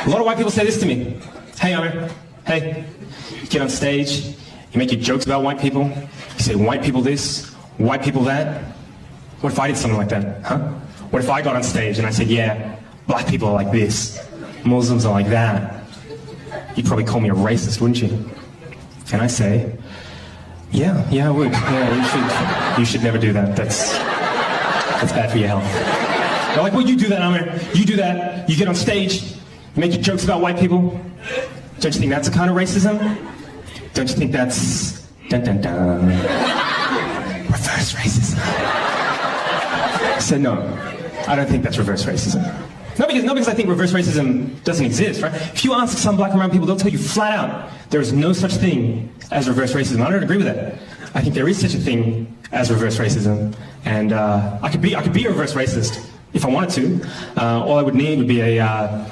A lot of white people say this to me. Hey, Amir. Hey. You get on stage, you make your jokes about white people. You say white people this, white people that. What if I did something like that, huh? What if I got on stage and I said, yeah, black people are like this, Muslims are like that. You'd probably call me a racist, wouldn't you? And I say, yeah, I would. Yeah, you should never do that. That's bad for your health. They're like, well, you do that, Amir. You do that. You get on stage, you make your jokes about white people. Don't you think that's a kind of racism? Don't you think that's reverse racism? I said, no, I don't think that's reverse racism. Not because I think reverse racism doesn't exist, right? If you ask some black and brown people, they'll tell you flat out, there is no such thing as reverse racism. I don't agree with that. I think there is such a thing as reverse racism, and I could be a reverse racist if I wanted to. All I would need would be a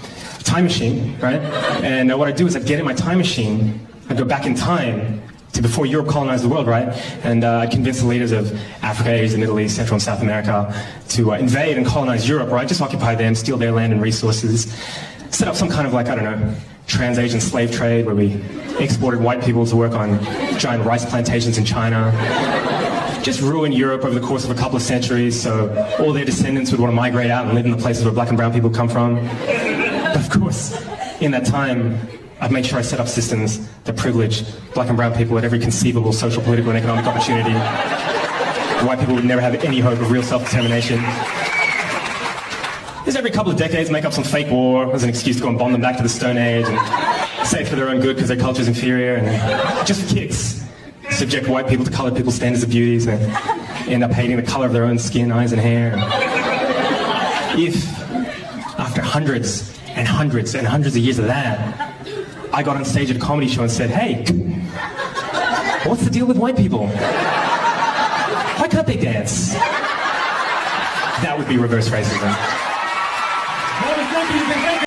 time machine, right? And what I'd do is I'd get in my time machine, I'd go back in time to before Europe colonized the world, right? And I'd convince the leaders of Africa, Asia, Middle East, Central and South America to invade and colonize Europe, right? Just occupy them, steal their land and resources, set up some kind of like, I don't know, trans-Asian slave trade where we exported white people to work on giant rice plantations in China. Just ruin Europe over the course of a couple of centuries so all their descendants would want to migrate out and live in the places where black and brown people come from. But of course, in that time, I'd make sure I set up systems that privilege black and brown people at every conceivable social, political, and economic opportunity. White people would never have any hope of real self-determination. Just every couple of decades, make up some fake war as an excuse to go and bomb them back to the Stone Age and say it for their own good because their culture's inferior, and just for kicks, subject white people to colored people's standards of beauty and end up hating the color of their own skin, eyes, and hair. If, after hundreds and hundreds and hundreds of years of that, I got on stage at a comedy show and said, hey, what's the deal with white people? Why can't they dance? That would be reverse racism.